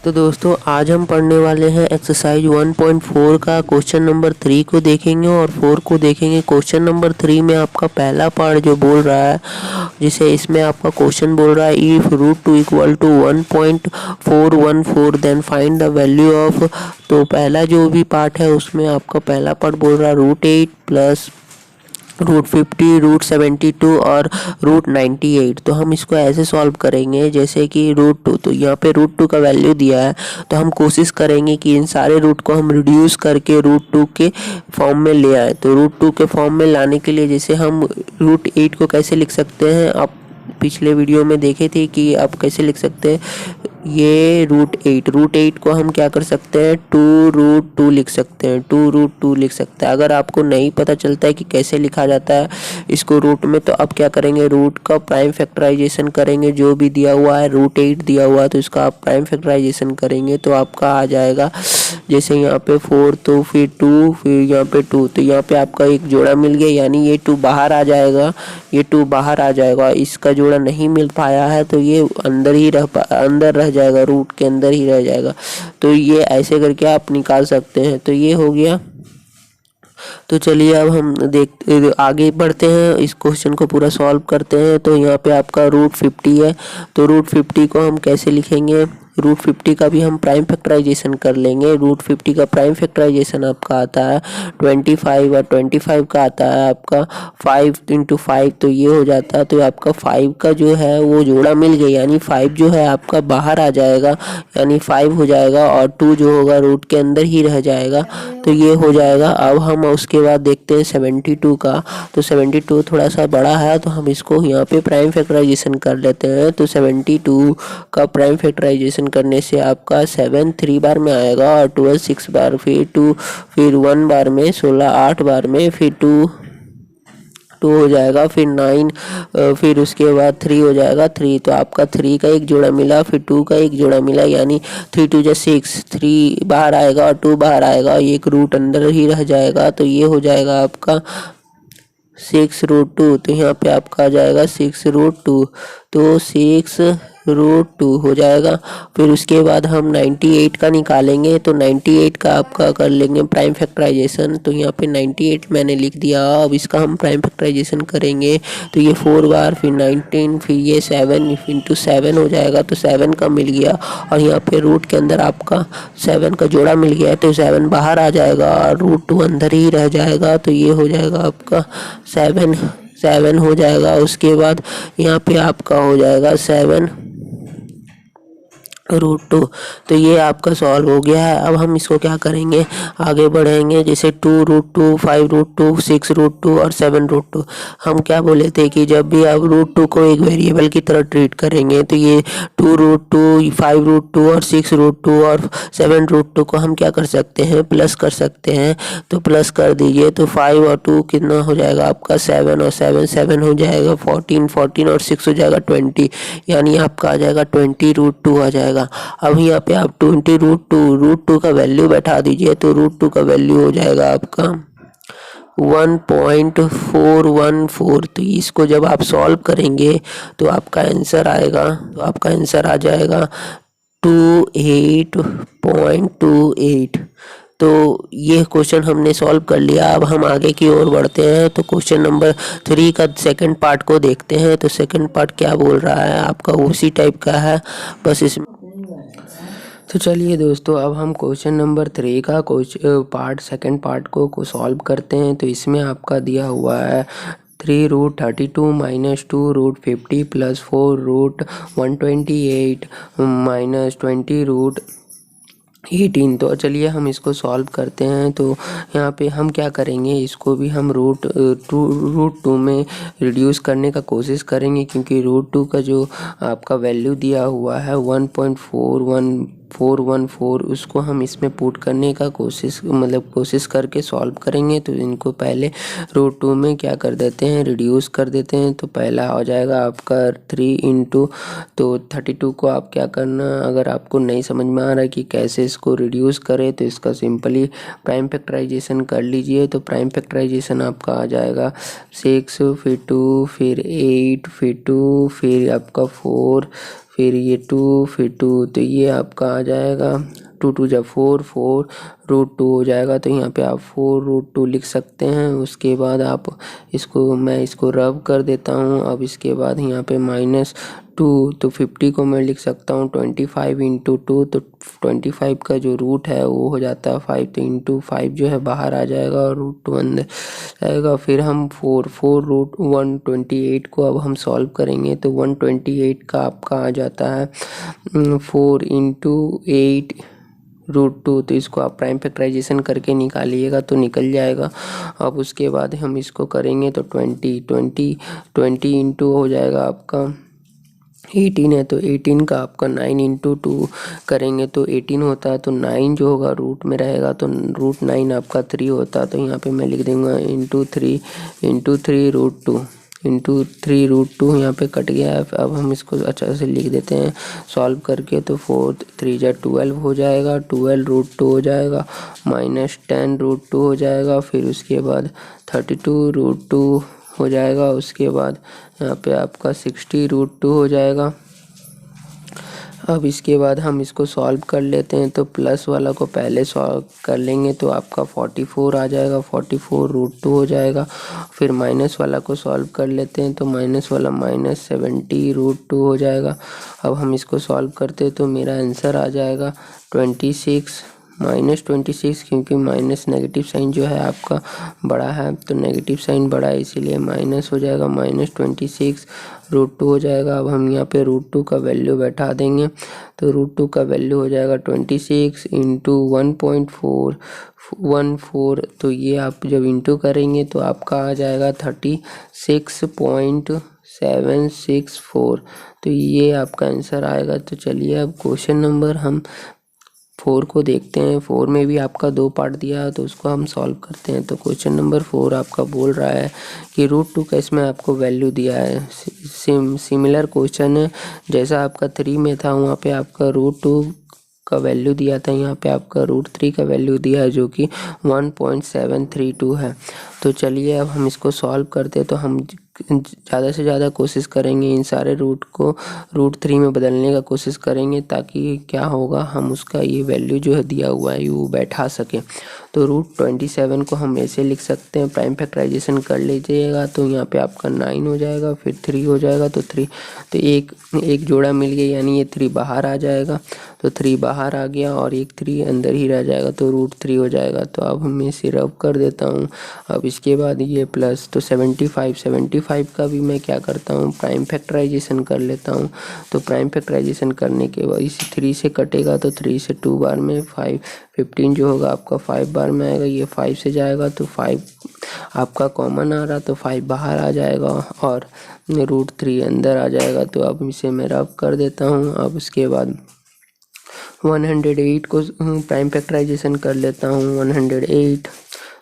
तो दोस्तों आज हम पढ़ने वाले हैं एक्सरसाइज 1.4 का क्वेश्चन नंबर 3 को देखेंगे और 4 को देखेंगे। क्वेश्चन नंबर 3 में आपका पहला पार्ट जो बोल रहा है, जिसे इसमें आपका क्वेश्चन बोल रहा है if √2 equal to 1.414 then find the value of. तो पहला जो भी पार्ट है उसमें आपका पहला पार्ट बोल रहा है √8 प्लस √50 √72 और √98। तो हम इसको ऐसे सॉल्व करेंगे जैसे कि √2, तो यहाँ पे √2 का वैल्यू दिया है तो हम कोशिश करेंगे कि इन सारे रूट को हम रिड्यूस करके √2 के फॉर्म में ले आए। तो √2 के फॉर्म में लाने के लिए जैसे हम √8 को कैसे लिख सकते हैं, आप पिछले वीडियो में देखे थे कि आप कैसे लिख सकते हैं। ये √8 को हम क्या कर सकते हैं 2√2 लिख सकते हैं, 2√2 लिख सकते हैं। अगर आपको नहीं पता चलता है कि कैसे लिखा जाता है इसको रूट में, तो आप क्या करेंगे रूट का प्राइम फैक्टराइजेशन करेंगे। जो भी दिया हुआ है √8 दिया हुआ है तो इसका आप प्राइम फैक्टराइजेशन करेंगे तो आपका आ जाएगा जैसे यहाँ पे 4 तो फिर 2 फिर यहाँ पे 2, तो यहाँ पे आपका एक जोड़ा मिल गया, यानी ये 2 बाहर आ जाएगा, ये 2 बाहर आ जाएगा। इसका जोड़ा नहीं मिल पाया है तो ये अंदर रह जाएगा, रूट के अंदर ही रह जाएगा। तो ये ऐसे करके आप निकाल सकते हैं। तो ये हो गया। तो चलिए अब हम आगे बढ़ते हैं, इस क्वेश्चन को पूरा सॉल्व करते हैं। तो यहाँ पे आपका √50 है, तो √50 को हम कैसे लिखेंगे, √50 का भी हम प्राइम फैक्टराइजेशन कर लेंगे। √50 का प्राइम फैक्टराइजेशन आपका आता है 25 और 25 का आता है आपका 5 × 5, तो ये हो जाता है। तो आपका 5 का जो है वो जोड़ा मिल गया, यानी 5 जो है आपका बाहर आ जाएगा, यानी 5 हो जाएगा और 2 जो होगा रूट के अंदर ही रह जाएगा, तो ये हो जाएगा। अब हम उसके बाद देखते हैं 72 का। तो 72 थोड़ा सा बड़ा है तो हम इसको यहाँ पे प्राइम फैक्टराइजेशन कर लेते हैं। तो 72 का प्राइम फैक्टराइजेशन करने से आपका 7 3 बार में आएगा और 12 6 बार, फिर 2 फिर 1 बार में, 16 8 बार में, फिर 2 हो जाएगा, फिर 9 फिर उसके बाद 3 हो जाएगा 3। तो आपका 3 का एक जोड़ा मिला, फिर 2 का एक जोड़ा मिला, यानी 3 2 6, 3 बाहर आएगा और 2 बाहर आएगा, एक रूट अंदर ही रह जाएगा। तो ये हो जाएगा आपका 6√2। तो यहाँ पे आपका आ जाएगा 6√2, तो 6√2 हो जाएगा। फिर उसके बाद हम 98 का निकालेंगे, तो 98 का आपका कर लेंगे प्राइम फैक्टराइजेशन। तो यहाँ पे 98 मैंने लिख दिया। अब इसका हम प्राइम फैक्टराइजेशन करेंगे तो ये 4 बार, फिर 19, फिर ये 7 × 7 हो जाएगा, तो 7 का मिल गया। और यहाँ पे रूट के अंदर आपका 7 का जोड़ा मिल गया, तो 7 बाहर आ जाएगा और √2 अंदर ही रह जाएगा। तो ये हो जाएगा आपका 7 हो जाएगा। उसके बाद यहाँ पे आपका हो जाएगा 7√2। तो ये आपका सॉल्व हो गया है। अब हम इसको क्या करेंगे, आगे बढ़ेंगे। जैसे 2√2 5√2 6√2 और 7√2। हम क्या बोले थे कि जब भी आप √2 को एक वेरिएबल की तरह ट्रीट करेंगे तो ये 2√2 5√2 और 6√2 और 7√2 को हम क्या कर सकते हैं, प्लस कर सकते हैं। तो प्लस कर दीजिए, तो 5 और 2 कितना हो जाएगा आपका 7 और 7 हो जाएगा 14 और 6 हो जाएगा 20, यानी आपका आ जाएगा 20√2 आ जाएगा। अब यहाँ पे आप 20√2 का वैल्यू बैठा दीजिए, तो √2 का वैल्यू हो जाएगा आपका 1.414। तो इसको जब आप सॉल्व करेंगे तो आपका आंसर आएगा, तो आपका आंसर आ जाएगा 28.28। तो ये क्वेश्चन हमने सॉल्व कर लिया। अब हम आगे की ओर बढ़ते हैं। तो क्वेश्चन नंबर 3 का सेकंड पार्ट को देखते हैं। तो सेकंड पार्ट क्या बोल रहा है आपका, उसी टाइप का है बस इसमें। तो चलिए दोस्तों अब हम क्वेश्चन नंबर 3 का सेकंड पार्ट को सॉल्व करते हैं। तो इसमें आपका दिया हुआ है 3√32 - 2√50 + 4√128 - 20√18। तो चलिए हम इसको सॉल्व करते हैं। तो यहाँ पे हम क्या करेंगे, इसको भी हम √2 में रिड्यूस करने का कोशिश करेंगे, क्योंकि √2 का जो आपका वैल्यू दिया हुआ है 1.414 उसको हम इसमें पुट करने का कोशिश करके सॉल्व करेंगे। तो इनको पहले √2 में क्या कर देते हैं, रिड्यूस कर देते हैं। तो पहला हो जाएगा आपका 3 × तो 32 को आप क्या करना, अगर आपको नहीं समझ में आ रहा है कि कैसे इसको रिड्यूस करें तो इसका सिंपली प्राइम फैक्टराइजेशन कर लीजिए। तो प्राइम फैक्टराइजेशन आपका आ जाएगा 6 फिर 2 फिर 8 फिर 2 फिर आपका 4 फिर ये 2, फिर 2, तो ये आपका आ जाएगा 2 2 जा 4, 4 रूट 2 हो जाएगा। तो यहाँ पे आप 4 रूट 2 लिख सकते हैं। उसके बाद आप मैं इसको रब कर देता हूँ। अब इसके बाद यहाँ पे -2, तो 50 को मैं लिख सकता हूँ 25 इंटू 2, तो 25 का जो रूट है वो हो जाता है 5, तो इंटू 5 जो है बाहर आ जाएगा और रूट 2 अंदर आएगा। फिर हम 4 रूट 128 को अब हम सॉल्व करेंगे, तो 128 का आपका आ जाता है 4 इंटू 8 रूट 2, तो इसको आप प्राइम फैक्टराइजेशन करके निकालिएगा तो निकल जाएगा। अब उसके बाद हम इसको करेंगे तो 20 इंटू हो जाएगा आपका 18 है, तो 18 का आपका 9 इंटू 2 करेंगे तो 18 होता है, तो 9 जो होगा रूट में रहेगा, तो रूट 9 आपका 3 होता है। तो यहाँ पे मैं लिख दूँगा इंटू 3 रूट 2 इंटू 3 रूट 2 यहाँ पे कट गया है। अब हम इसको अच्छा से लिख देते हैं सॉल्व करके, तो 4 3 जा 12 हो जाएगा, 12 रूट 2 हो जाएगा, -10 रूट 2 हो जाएगा। फिर उसके बाद 32 रूट 2 हो जाएगा। उसके बाद यहाँ पे आपका 60 रूट 2 हो जाएगा। अब इसके बाद हम इसको सॉल्व कर लेते हैं, तो प्लस वाला को पहले सॉल्व कर लेंगे तो आपका 44 आ जाएगा, 44 रूट 2 हो जाएगा। फिर माइनस वाला को सॉल्व कर लेते हैं, तो माइनस वाला -70 रूट 2 हो जाएगा। अब हम इसको सॉल्व करते हैं तो मेरा आंसर आ जाएगा 26 -26, क्योंकि माइनस नेगेटिव साइन जो है आपका बड़ा है, तो नेगेटिव साइन बड़ा है इसीलिए माइनस हो जाएगा, -26 रूट 2 हो जाएगा। अब हम यहाँ पे रूट 2 का वैल्यू बैठा देंगे, तो रूट 2 का वैल्यू हो जाएगा 26 इंटू 1.414, तो ये आप जब इंटू करेंगे तो आपका आ जाएगा 36.764, तो ये आपका आंसर आएगा। तो चलिए अब क्वेश्चन नंबर हम 4 को देखते हैं। 4 में भी आपका 2 पार्ट दिया है, तो उसको हम सॉल्व करते हैं। तो क्वेश्चन नंबर 4 आपका बोल रहा है कि रूट 2 का इसमें आपको वैल्यू दिया है। सिमिलर क्वेश्चन है जैसा आपका 3 में था, वहाँ पे आपका रूट 2 का वैल्यू दिया था, यहाँ पे आपका रूट 3 का वैल्यू दिया है जो कि 1.732 है। तो चलिए अब हम इसको सॉल्व करते हैं। तो हम ज़्यादा से ज़्यादा कोशिश करेंगे इन सारे रूट को रूट 3 में बदलने का कोशिश करेंगे, ताकि क्या होगा हम उसका ये वैल्यू जो है दिया हुआ है वो बैठा सके। तो रूट 27 को हम ऐसे लिख सकते हैं, प्राइम फैक्टराइजेशन कर लीजिएगा तो यहाँ पे आपका 9 हो जाएगा, फिर 3 हो जाएगा, तो 3 तो एक जोड़ा मिल गया, यानी ये 3 बाहर आ जाएगा, तो 3 बाहर आ गया और एक 3 अंदर ही रह जाएगा, तो रूट 3 हो जाएगा। तो अब हम इसे रब कर देता हूँ। अब इसके बाद ये प्लस, तो 75 का भी मैं क्या करता हूँ प्राइम फैक्टराइजेशन कर लेता हूँ। तो प्राइम फैक्टराइजेशन करने के बाद इसी 3 से कटेगा, तो 3 से 2 बार में 15 जो होगा आपका 5 बार में आएगा, ये 5 से जाएगा तो 5 आपका कॉमन आ रहा, तो 5 बाहर आ जाएगा और रूट 3 अंदर आ जाएगा। तो अब इसे मैं रब कर देता हूँ। अब उसके बाद 108 को प्राइम फैक्टराइजेशन कर लेता हूँ। 108,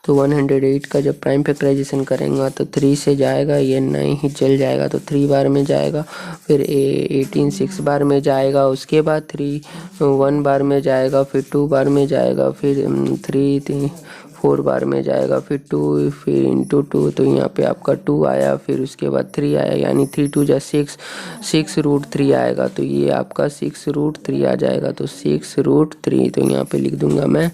तो 108 का जब प्राइम फैक्टराइजेशन करेंगे तो 3 से जाएगा, ये 9 ही चल जाएगा, तो 3 बार में जाएगा, फिर 18 6 बार में जाएगा, उसके बाद 3 1 बार में जाएगा, फिर 2 बार में जाएगा, फिर 3 4 बार में जाएगा, फिर 2, फिर इंटू 2, तो यहाँ पे आपका 2 आया, फिर उसके बाद 3 आया, यानी 3 2 जा 6 रूट 3 आएगा, तो ये आपका 6 रूट 3 आ जाएगा। तो 6 रूट 3, तो यहाँ पे लिख दूंगा मैं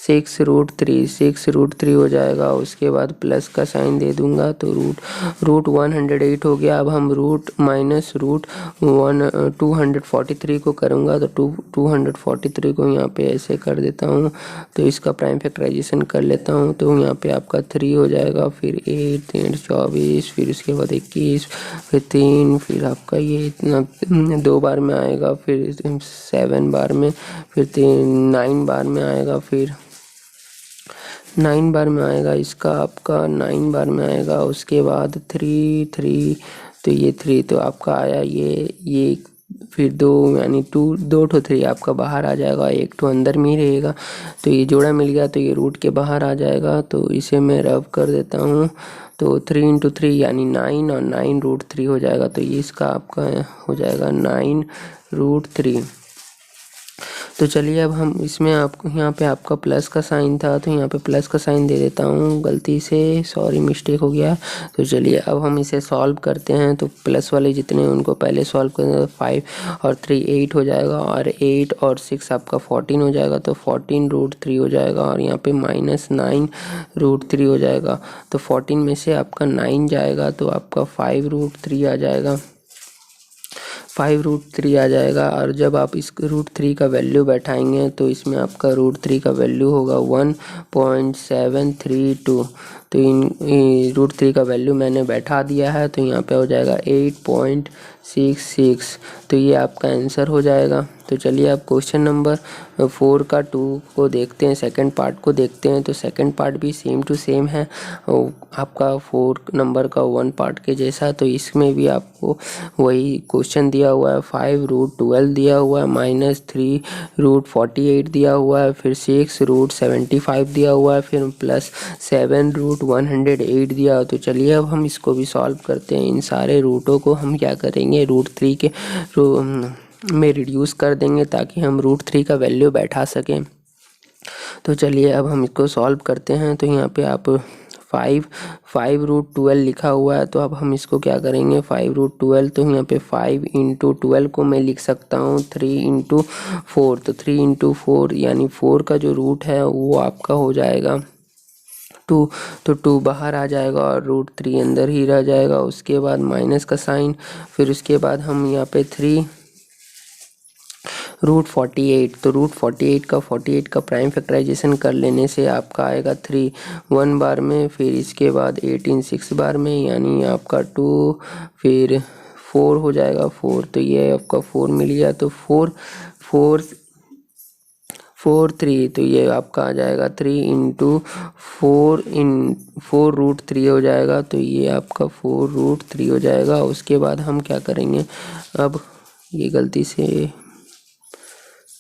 6 रूट 3 हो जाएगा। उसके बाद प्लस का साइन दे दूंगा, तो रूट 108 हो गया। अब हम रूट 243 को करूँगा, तो 243 को यहाँ पे ऐसे कर देता हूँ, तो इसका प्राइम फैक्टराइजेशन कर लेता हूँ। तो यहाँ पे आपका 3 हो जाएगा, फिर 8 3 24, फिर उसके बाद 21, फिर 3, फिर आपका ये इतना 2 बार में आएगा, फिर 7 बार में, फिर 9 बार में आएगा, फिर 9 बार में आएगा, इसका आपका 9 बार में आएगा। उसके बाद 3 3, तो ये 3 तो आपका आया, ये फिर 2, यानी 2 तो 3 आपका बाहर आ जाएगा, एक तो अंदर में ही रहेगा, तो ये जोड़ा मिल गया, तो ये रूट के बाहर आ जाएगा। तो इसे मैं रब कर देता हूँ, तो 3 × 3 यानी 9 और 9 रूट 3 हो जाएगा, तो ये इसका आपका हो जाएगा 9 रूट 3। तो चलिए अब हम इसमें आपको यहाँ पे आपका प्लस का साइन था तो यहाँ पे प्लस का साइन दे देता हूँ गलती से, सॉरी मिस्टेक हो गया। तो चलिए अब हम इसे सॉल्व करते हैं। तो प्लस वाले जितने हैं उनको पहले सॉल्व करें। 5 और 3 8 हो जाएगा, और 8 और 6 आपका 14 हो जाएगा। तो 14√3 हो जाएगा, और यहाँ पे -9√3 हो जाएगा। तो 14 में से आपका 9 जाएगा तो आपका 5√3 आ जाएगा, 5√3 आ जाएगा। और जब आप इस √3 का वैल्यू बैठाएंगे तो इसमें आपका √3 का वैल्यू होगा 1.732। तो इन √3 का वैल्यू मैंने बैठा दिया है, तो यहाँ पे हो जाएगा 8.66। तो ये आपका आंसर हो जाएगा। तो चलिए अब क्वेश्चन नंबर 4 का 2 को देखते हैं, सेकंड पार्ट को देखते हैं। तो सेकंड पार्ट भी सेम टू सेम है आपका 4 नंबर का 1 पार्ट के जैसा। तो इसमें भी आपको वही क्वेश्चन दिया हुआ है, 5√12 दिया हुआ है, -3√48 दिया हुआ है, फिर 6√75 दिया हुआ है, फिर प्लस 7√108 दिया हो। तो चलिए अब हम इसको भी सॉल्व करते हैं। इन सारे रूटों को हम क्या करेंगे, √3 के में रिड्यूस कर देंगे ताकि हम √3 का वैल्यू बैठा सकें। तो चलिए अब हम इसको सॉल्व करते हैं। तो यहाँ पे आप 5√12 लिखा हुआ है, तो अब हम इसको क्या करेंगे, 5√12। तो यहाँ पे 5 × 12 को मैं लिख सकता हूँ 3 × 4। तो 3 × 4 यानी 4 का जो रूट है वो आपका हो जाएगा 2। तो 2 बाहर आ जाएगा और √3 अंदर ही रह जाएगा। उसके बाद माइनस का साइन, फिर उसके बाद हम यहाँ पे 3√48। तो √48 का 48 का प्राइम फैक्टराइजेशन कर लेने से आपका आएगा 3 1 बार में, फिर इसके बाद 18 6 बार में, यानी आपका 2, फिर 4 हो जाएगा 4। तो ये आपका 4 मिल गया। तो 4 4 4 3, तो ये आपका आ जाएगा 3 × 4√3 हो जाएगा। तो ये आपका 4√3 हो जाएगा। उसके बाद हम क्या करेंगे, अब ये गलती से,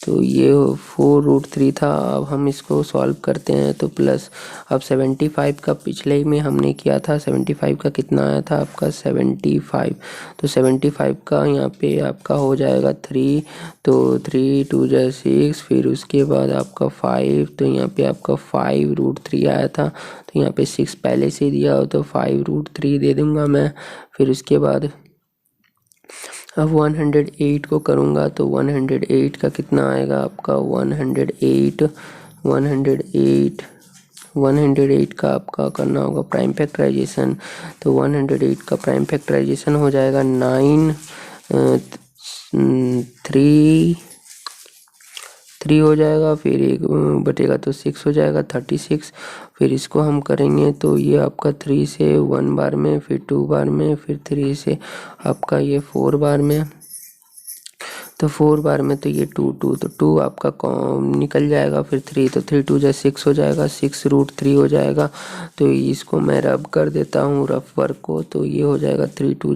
तो ये 4√3 था। अब हम इसको सॉल्व करते हैं। तो प्लस अब 75 का पिछले में हमने किया था, 75 का कितना आया था आपका 75। तो 75 का यहाँ पे आपका हो जाएगा 3। तो 3 2 6, फिर उसके बाद आपका 5। तो यहाँ पे आपका 5√3 आया था। तो यहाँ पे 6 पहले से दिया हो तो 5√3 दे दूँगा मैं। फिर उसके बाद अब 108 को करूँगा तो 108 का कितना आएगा आपका 108 का आपका करना होगा प्राइम फैक्टराइजेशन। तो 108 का प्राइम फैक्टराइजेशन हो जाएगा 9 3 हो जाएगा, फिर 1 बटेगा तो 6 हो जाएगा 36। फिर इसको हम करेंगे तो ये आपका 3 से 1 बार में, फिर 2 बार में, फिर 3 से आपका ये 4 बार में। तो 4 बार में तो ये 2 2, तो 2 आपका निकल जाएगा, फिर 3, तो 3 2 6 हो जाएगा, 6√3 हो जाएगा। तो इसको मैं रब कर देता हूँ रफ वर्क को। तो ये हो जाएगा 3 2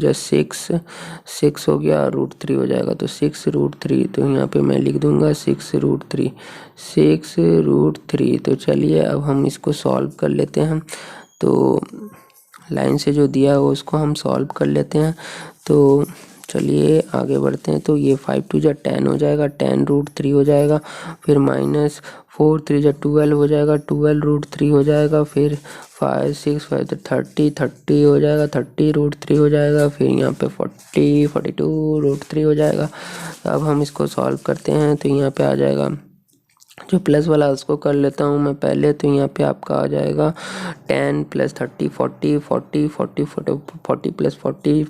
6 हो गया, √3 हो जाएगा। तो 6√3, तो यहाँ पे मैं लिख दूँगा 6√3। तो चलिए अब हम इसको सॉल्व कर लेते हैं। तो लाइन से जो दिया है उसको हम सॉल्व कर लेते हैं। तो चलिए आगे बढ़ते हैं। तो ये 5 2 10 हो जाएगा, 10√3 हो जाएगा, फिर -4 3 12 हो जाएगा, 12√3 हो जाएगा, फिर 5 6 5 तो 30 हो जाएगा, 30√3 हो जाएगा, फिर यहाँ पे 42√3 हो जाएगा। अब हम इसको सॉल्व करते हैं। तो यहाँ पे आ जाएगा जो प्लस वाला उसको कर लेता हूँ मैं पहले। तो यहाँ पे आपका आ जाएगा 10 + 30 40 40 40 40 + 40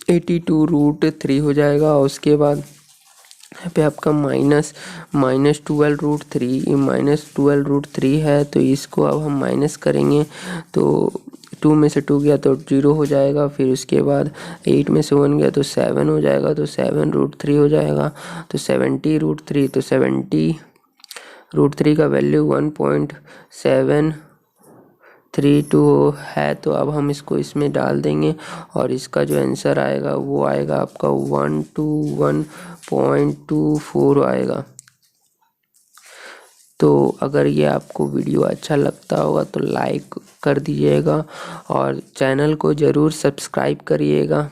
82√3 हो जाएगा। उसके बाद यहाँ पे आपका -12√3 है। तो इसको अब हम माइनस करेंगे। तो 2 में से 2 गया तो 0 हो जाएगा, फिर उसके बाद 8 में से 1 गया तो 7 हो जाएगा, तो 7√3 हो जाएगा। तो 70√3, तो 70√3 का वैल्यू 1.732 है। तो अब हम इसको इसमें डाल देंगे और इसका जो आंसर आएगा वो आएगा आपका 121.24 आएगा। तो अगर ये आपको वीडियो अच्छा लगता होगा तो लाइक कर दीजिएगा और चैनल को ज़रूर सब्सक्राइब करिएगा।